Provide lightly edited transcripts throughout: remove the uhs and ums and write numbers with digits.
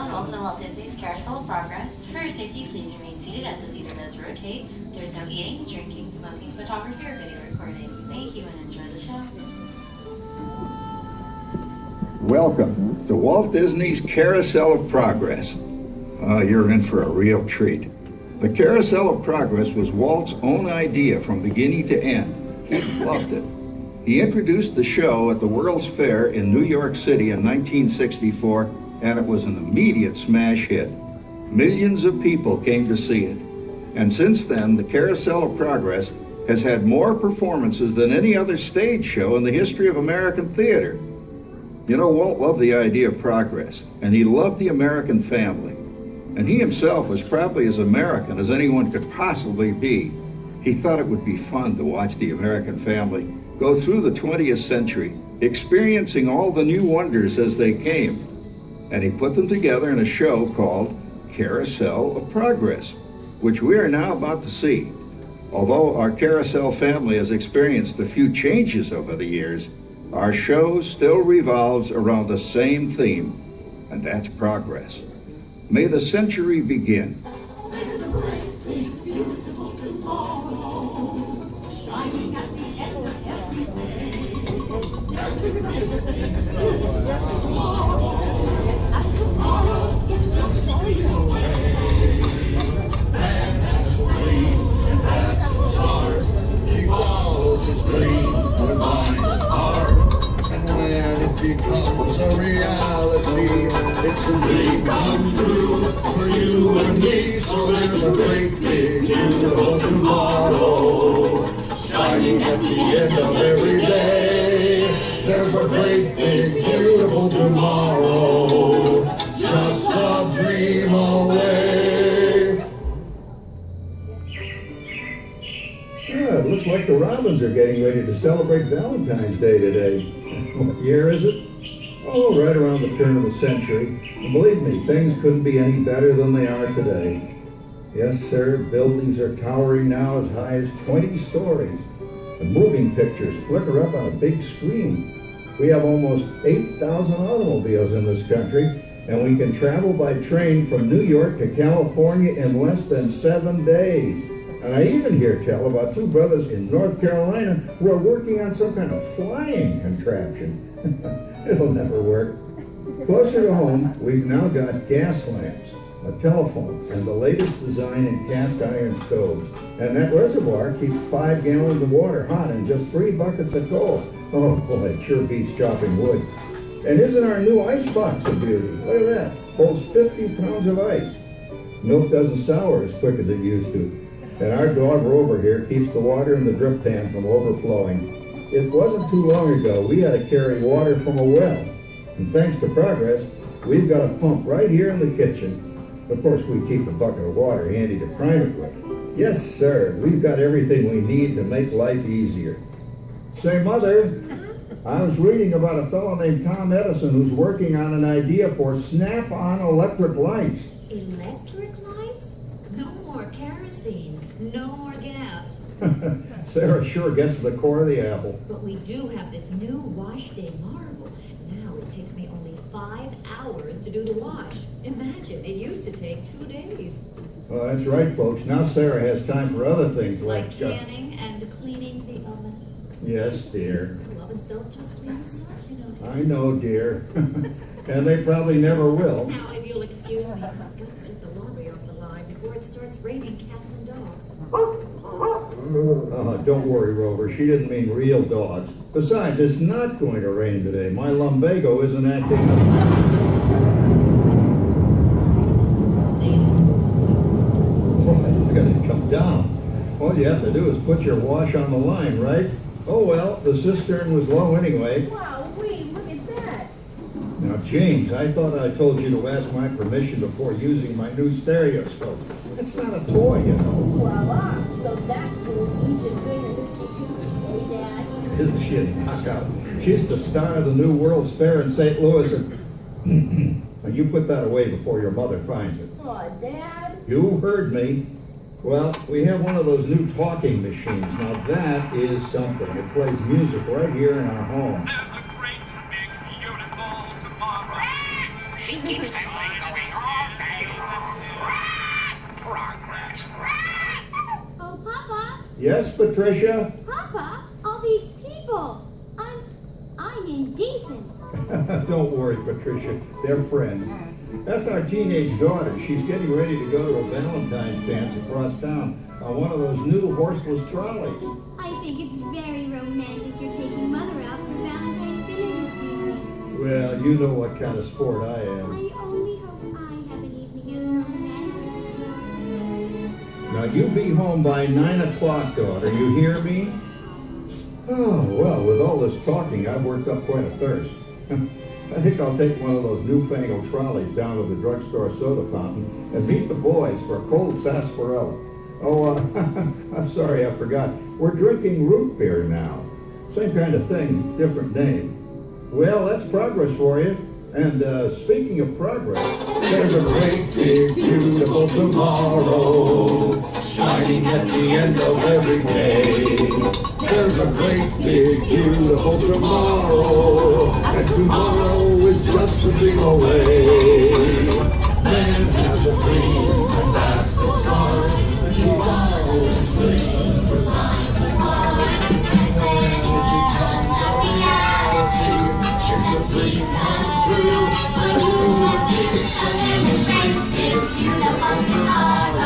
welcome to Walt Disney's Carousel of Progress. For your safety, please remain seated as the theater does rotate. There's no eating, drinking, smoking, photography, or video recording. Thank you and enjoy the show. Welcome to Walt Disney's Carousel of Progress. You're in for a real treat. The Carousel of Progress was Walt's own idea from beginning to end. He loved it. He introduced the show at the World's Fair in New York City in 1964, and it was an immediate smash hit. Millions of people came to see it. And since then, the Carousel of Progress has had more performances than any other stage show in the history of American theater. You know, Walt loved the idea of progress, and he loved the American family. And he himself was probably as American as anyone could possibly be. He thought it would be fun to watch the American family go through the 20th century, experiencing all the new wonders as they came. And he put them together in a show called Carousel of Progress, which we are now about to see. Although our Carousel family has experienced a few changes over the years, our show still revolves around the same theme, and that's progress. May the century begin. There's a great, big, beautiful tomorrow, shining at the end of every day. There's a great, big, beautiful tomorrow, and tomorrow is just fading away. Man has a dream, and that's the start. He follows his dream with mind and heart. And when it becomes a reality, it's a dream come true for you and me. So there's a great, big, beautiful tomorrow, shining at the end of every day. There's a great, big, beautiful tomorrow, just a dream away. Yeah, it looks like the Robins are getting ready to celebrate Valentine's Day today. What year is it? Oh, right around the turn of the century. And believe me, things couldn't be any better than they are today. Yes, sir, buildings are towering now as high as 20 stories. And moving pictures flicker up on a big screen. We have almost 8,000 automobiles in this country, and we can travel by train from New York to California in less than 7 days. And I even hear tell about two brothers in North Carolina who are working on some kind of flying contraption. It'll never work. Closer to home, we've now got gas lamps, a telephone, and the latest design in cast iron stoves. And that reservoir keeps 5 gallons of water hot in just 3 buckets of coal. Oh boy, it sure beats chopping wood. And isn't our new ice box a beauty? Look at that, holds 50 pounds of ice. Milk doesn't sour as quick as it used to. And our dog Rover here keeps the water in the drip pan from overflowing. It wasn't too long ago we had to carry water from a well. And thanks to progress, we've got a pump right here in the kitchen. Of course, we keep a bucket of water handy to prime it with. Yes, sir, we've got everything we need to make life easier. Say, Mother, I was reading about a fellow named Tom Edison who's working on an idea for snap-on electric lights. Electric lights? No more kerosene. No more gas. Sarah sure gets to the core of the apple. But we do have this new wash day marvel. Now it takes me only 5 hours to do the wash. Imagine, it used to take 2 days. Well, that's right, folks. Now Sarah has time for other things Like canning and cleaning the oven. Yes, dear. The ovens don't just clean themselves, you know. I know, dear. And they probably never will. Now, if you'll excuse me, I've got to get the laundry off the line before it starts raining cats and dogs. Don't worry, Rover. She didn't mean real dogs. Besides, it's not going to rain today. My lumbago isn't acting up. It's going to come down. All you have to do is put your wash on the line, right? Oh, well, the cistern was low anyway. Wow, look at that. Now, James, I thought I told you to ask my permission before using my new stereoscope. It's not a toy, you know. Voila. So that's little Egypt doing a hoochie coochie, hey, Dad? Isn't she a knockout? She's the star of the new World's Fair in St. Louis, and now you put that away before your mother finds it. Oh, Dad. You heard me. Well, we have one of those new talking machines. Now that is something. It plays music right here in our home. There's a great big beautiful tomorrow. She keeps that thing going Yes, Patricia? Papa, all these people. I'm indecent. Don't worry, Patricia. They're friends. That's our teenage daughter. She's getting ready to go to a Valentine's dance across town on one of those new horseless trolleys. I think it's very romantic you're taking Mother out for Valentine's dinner this evening. Well, you know what kind of sport I am. I only hope I have an evening as romantic. Now, you be home by 9 o'clock, daughter. You hear me? Oh, well, with all this talking, I've worked up quite a thirst. I think I'll take one of those newfangled trolleys down to the drugstore soda fountain and meet the boys for a cold sarsaparilla. Oh, I'm sorry, I forgot. We're drinking root beer now. Same kind of thing, different name. Well, that's progress for you. And speaking of progress, there's a great big beautiful tomorrow shining at the end of every day. There's a great big beautiful tomorrow, and tomorrow is just a dream away. Man has a dream, and that's the start. He follows his dream with mind and heart. When it becomes a reality, it's a dream come true for you and me. There's a great big beautiful tomorrow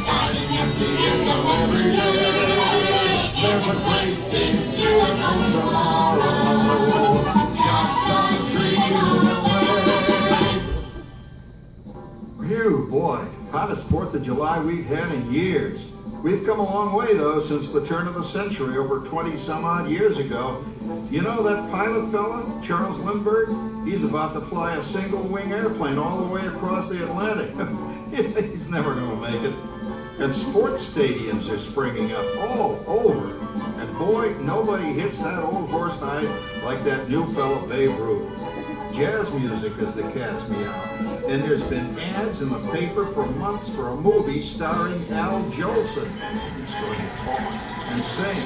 shining at the end of every day. There's a great big beautiful tomorrow, just a dream away. Phew, boy, hottest 4th of July we've had in years. We've come a long way, though, since the turn of the century, over 20-some-odd years ago. You know that pilot fella, Charles Lindbergh? He's about to fly a single-wing airplane all the way across the Atlantic. He's never going to make it. And sports stadiums are springing up all over. And boy, nobody hits that old horse hide like that new fella Babe Ruth. Jazz music is the cat's meow. And there's been ads in the paper for months for a movie starring Al Jolson. He's going to talk and sing.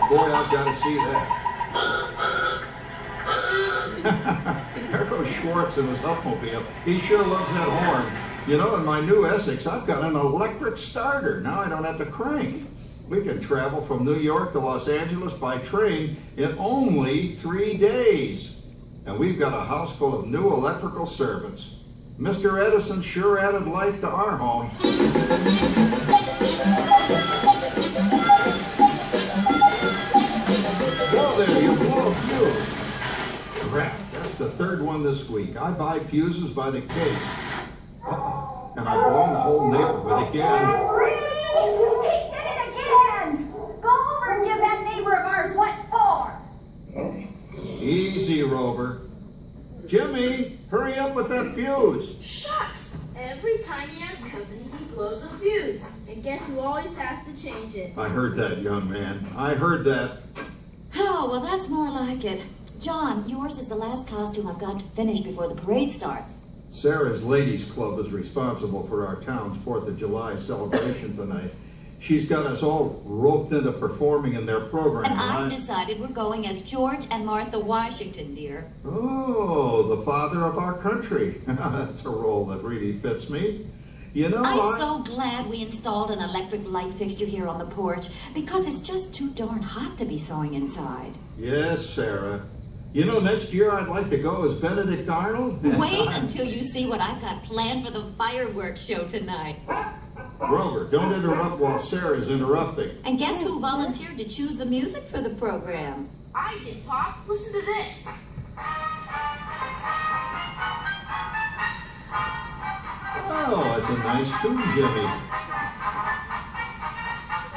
Boy, I've got to see that. There goes Schwartz in his Upmobile. He sure loves that horn. You know, in my new Essex, I've got an electric starter. Now I don't have to crank. We can travel from New York to Los Angeles by train in only 3 days. And we've got a house full of new electrical servants. Mr. Edison sure added life to our home. Well there, you blow a fuse. Crap, that's the 3rd one this week. I buy fuses by the case. And I've blown the whole neighborhood again. Really? He did it again! Go over and give that neighbor of ours what for! Easy, Rover. Jimmy, hurry up with that fuse. Shucks! Every time he has company, he blows a fuse. And guess who always has to change it? I heard that, young man. I heard that. Oh, well, that's more like it. John, yours is the last costume I've got to finish before the parade starts. Sarah's Ladies Club is responsible for our town's 4th of July celebration tonight. She's got us all roped into performing in their program. And I've decided we're going as George and Martha Washington, dear. Oh, the father of our country. That's a role that really fits me. You know, I'm so glad we installed an electric light fixture here on the porch because it's just too darn hot to be sewing inside. Yes, Sarah. You know, next year I'd like to go as Benedict Arnold. Wait until you see what I've got planned for the fireworks show tonight. Grover, don't interrupt while Sarah's interrupting. And guess who volunteered to choose the music for the program? I did, Pop. Listen to this. Oh, that's a nice tune, Jimmy.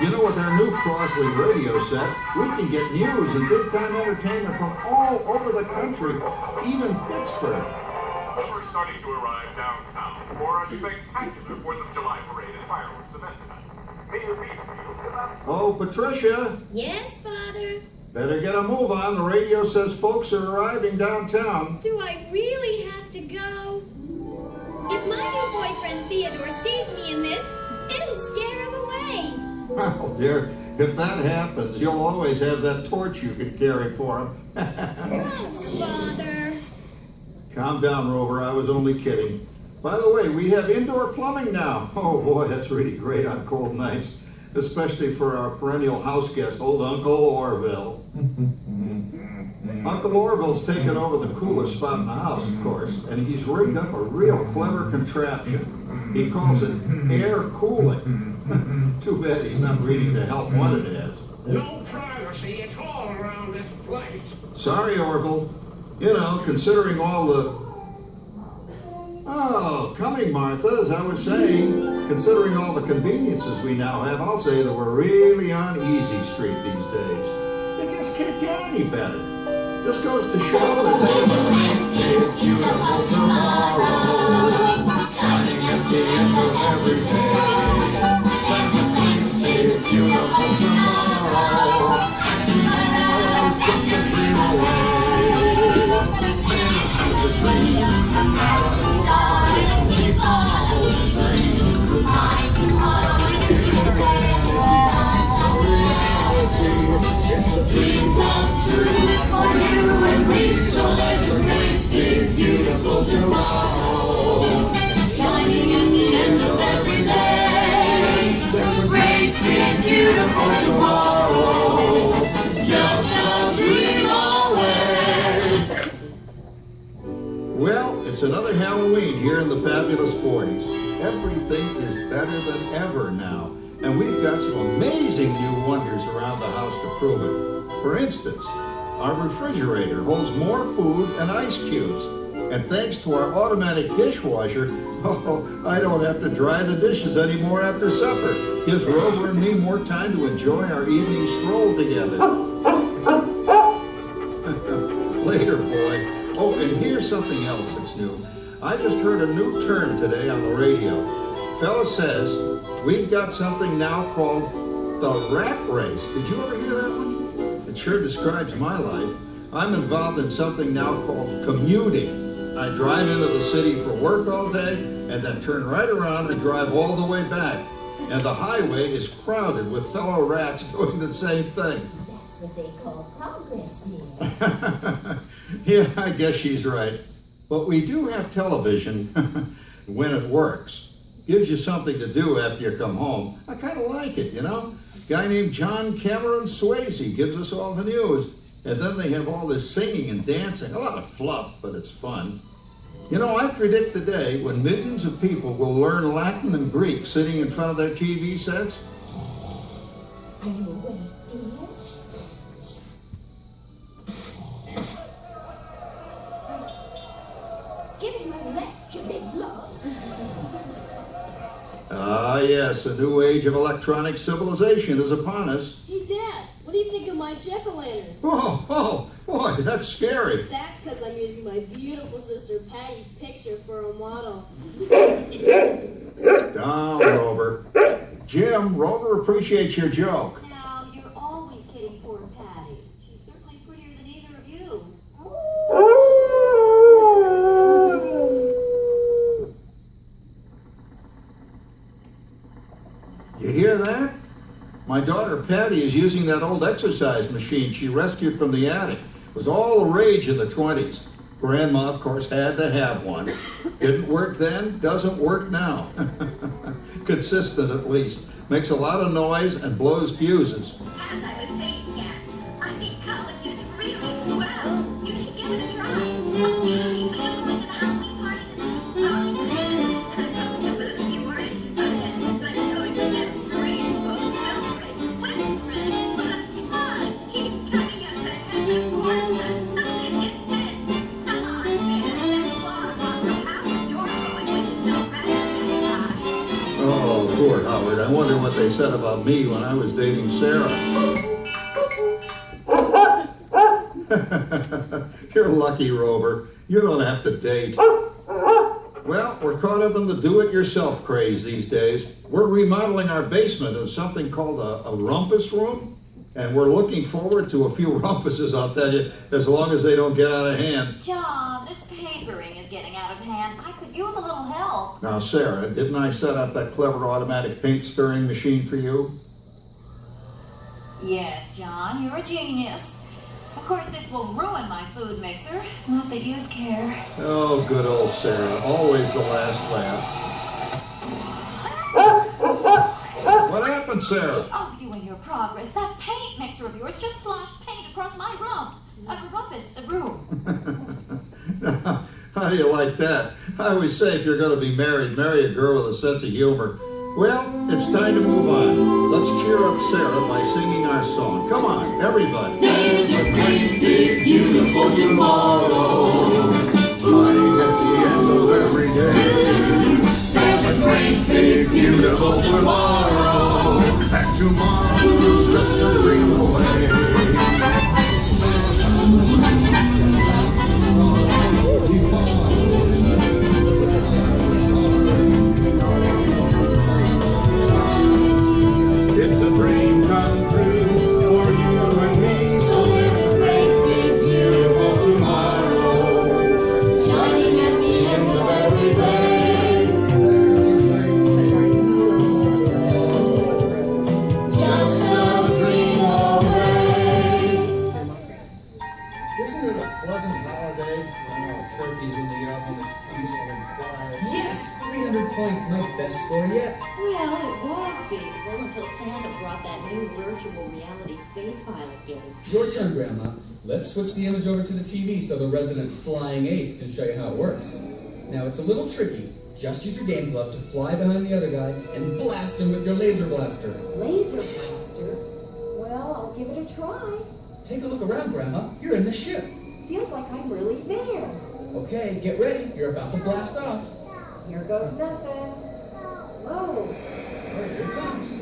You know, with our new Crosley radio set, we can get news and big-time entertainment from all over the country, even Pittsburgh. We're starting to arrive downtown for a spectacular 4th of July parade and fireworks event tonight. May you be about... Oh, Patricia, Yes, Father? better get a move on. The radio says folks are arriving downtown. Do I really have to go? If my new boyfriend Theodore sees me in this, it'll scare him away. Well, dear, if that happens, you'll always have that torch you can carry for him. Oh, Father. Calm down, Rover. I was only kidding. By the way, we have indoor plumbing now. Oh, boy, that's really great on cold nights. especially for our perennial house guest, old Uncle Orville. Uncle Orville's taken over the coolest spot in the house, of course, and he's rigged up a real clever contraption. He calls it air cooling. Too bad he's not reading the help wanted ads. No privacy, it's all around this place. Sorry, Orville. You know, considering all the... Oh, coming, Martha, as I was saying, considering all the conveniences we now have, I'll say that we're really on easy street these days. It just can't get any better. Just goes to show that there's a bright, big, beautiful tomorrow shining at the end of every day. There's a bright, big, beautiful tomorrow, and tomorrow's just a dream away. Man has a dream, and that's the start. He follows his dream to find tomorrow. And it becomes a reality. It's a dream come true for you and me. So there's a great, big, beautiful tomorrow shining at the end of every day. There's a great, big, beautiful tomorrow, just a dream away. Well, it's another Halloween here in the fabulous 40s. Everything is better than ever now. And we've got some amazing new wonders around the house to prove it. For instance, our refrigerator holds more food and ice cubes. And thanks to our automatic dishwasher, I don't have to dry the dishes anymore after supper. Gives Rover and me more time to enjoy our evening stroll together. Later, boy. Oh, and here's something else that's new. I just heard a new term today on the radio. Fella says we've got something now called the rat race. Did you ever hear that one? It sure describes my life. I'm involved in something now called commuting. I drive into the city for work all day and then turn right around and drive all the way back. And the highway is crowded with fellow rats doing the same thing. That's what they call progress, dear. Yeah, I guess she's right. But we do have television when it works. Gives you something to do after you come home. I kind of like it, you know? Guy named John Cameron Swayze gives us all the news. And then they have all this singing and dancing. A lot of fluff, but it's fun. You know, I predict the day when millions of people will learn Latin and Greek sitting in front of their TV sets. Are you awake, dear? Give him a left, you big love. Ah, yes, a new age of electronic civilization is upon us. Hey, Dad, what do you think of my jack-o'-lantern? Oh, boy, that's scary. That's because I'm using my beautiful sister Patty's picture for a model. Down, Rover. Jim, Rover appreciates your joke. Now, you're always kidding poor Patty. She's certainly prettier than either of you. You hear that? My daughter Patty is using that old exercise machine she rescued from the attic. It was all the rage in the 20s. Grandma, of course, had to have one. Didn't work then, doesn't work now. Consistent, at least. Makes a lot of noise and blows fuses. As I was saying, Kat, I think college is really swell. You should give it a try. Patty, I never went to the Halloween party. Oh, yes. And I probably lose a few more inches by then. So I'm going to get free both films. What a friend. What a fun. He's coming as a headless horseman. Come on, man. That vlog on how you're going when it's no practice. Oh, poor Howard. I wonder what they said about me when I was dating Sarah. You're lucky, Rover. You don't have to date. Well, we're caught up in the do-it-yourself craze these days. We're remodeling our basement in something called a rumpus room. And we're looking forward to a few rumpuses, I'll tell you, as long as they don't get out of hand. John, this papering is getting out of hand. I could use a little help. Now, Sarah, didn't I set up that clever automatic paint stirring machine for you? Yes, John, you're a genius. Of course, this will ruin my food mixer. Not that you'd care. Oh, good old Sarah. Always the last laugh. What happened? happened, Sarah? Oh, you and your progress. That paint mixer of yours just sloshed paint across my rump. A room. How do you like that? I always say if you're going to be married, marry a girl with a sense of humor. Well, it's time to move on. Let's cheer up Sarah by singing our song. Come on, everybody. There's a great big beautiful tomorrow, Lighting at the end of every day. there's a great big beautiful tomorrow, And tomorrow's just a dream away. it's a dream come true for you and me. So there's a great big beautiful tomorrow, Shining at the end of every day. There's a great big beautiful tomorrow. Just a dream away. Isn't it a pleasant holiday when our turkey's in the oven, it's peaceful and quiet? Yes, 300 points, my best score yet. Well, it was peaceful until Santa brought that new virtual reality space pilot game. Your turn, Grandma. Let's switch the image over to the TV so the resident flying ace can show you how it works. Now, it's a little tricky. Just use your game glove to fly behind the other guy and blast him with your laser blaster. Laser blaster? Well, I'll give it a try. Take a look around, Grandma. You're in the ship. Feels like I'm really there. Okay, get ready. You're about to blast off. Here goes nothing. Whoa. All right, here it comes.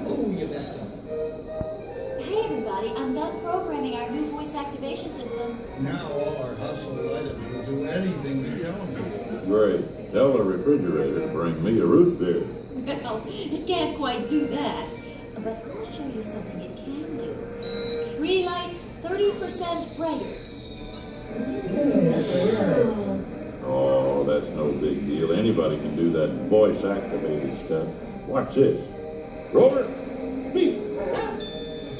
Oh, you missed him. Hey, everybody, I'm done programming our new voice activation system. Now all our household items will do anything we tell them to. Great. Tell the refrigerator to bring me a root beer. Well, it can't quite do that. But I'll show you something it can do. Tree lights 30% brighter. Oh, that's no big deal. Anybody can do that voice-activated stuff. Watch this. Rover, beep.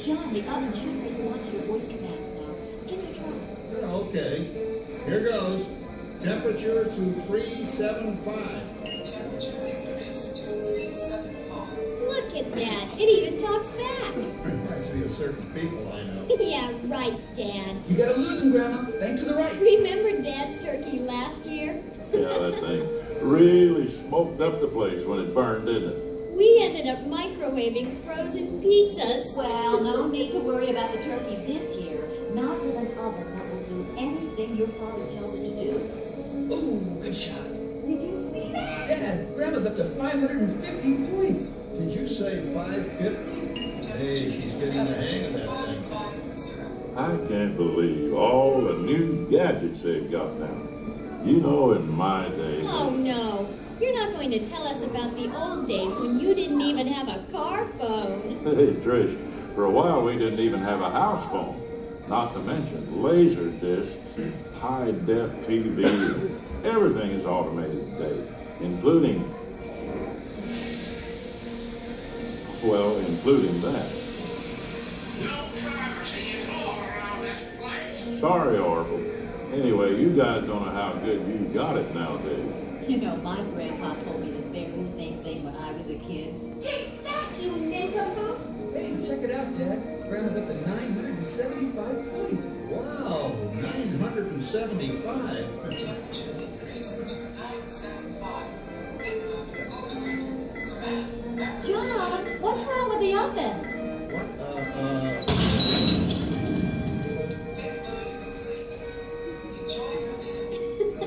John, the oven should respond to your voice commands now. Give it a try. Okay, here goes. Temperature to 375. Look at that. It even talks back. Reminds me of certain people I know. Yeah, right, Dad. You gotta lose him, Grandma. Bank to the right. Remember Dad's turkey last year? Yeah, that thing really smoked up the place when it burned, didn't it? We ended up microwaving frozen pizzas. Well, no need to worry about the turkey this year. Not with an oven that will do anything your father tells it to do. Ooh, good shot. Did you see that? Dad, Grandma's up to 550 points. Did you say 550? Hey, she's getting the hang of that thing. I can't believe all the new gadgets they've got now. You know, in my day... Oh, no. You're not going to tell us about the old days when you didn't even have a car phone. Hey, Trish, for a while we didn't even have a house phone. Not to mention laser discs, high-def TV. Everything is automated today, including that. No privacy is all around this place. Sorry, Oracle. Anyway, you guys don't know how good you got it nowadays. You know, my grandpa told me the very same thing when I was a kid. Take that, you nincompoop! Hey, check it out, Dad. Grandma's up to 975 points. Wow, 975. John, what's wrong with the oven? What,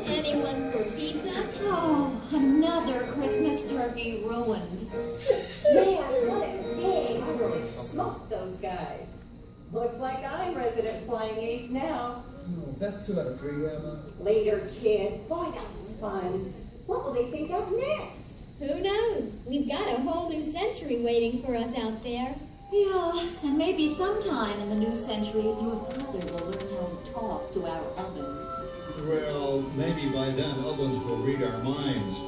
Anyone for pizza? Oh, another Christmas turkey ruined. Man, what a day! I really smoked those guys. Looks like I'm resident flying ace now. Oh, best 2 out of 3, Grandma. Later, kid. Boy, that was fun. What will they think of next? Who knows? We've got a whole new century waiting for us out there. Yeah, and maybe sometime in the new century, your father will learn how to talk to our oven. well, maybe by then ovens will read our minds.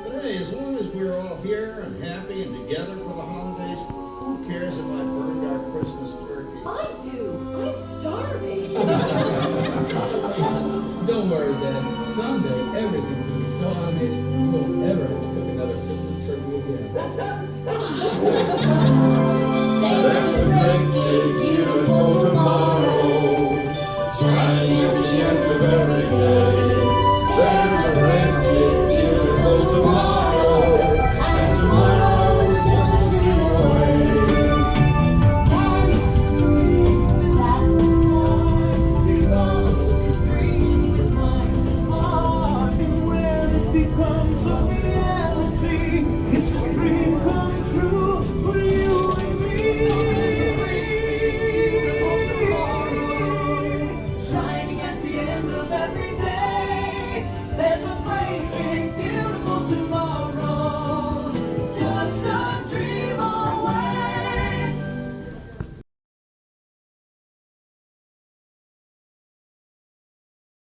But hey, as long as we're all here and happy and together for the holidays, who cares if I burned our Christmas turkey? I do. I'm starving. Don't worry, Dad. Someday everything's gonna be so automated you won't ever have to cook another Christmas turkey again.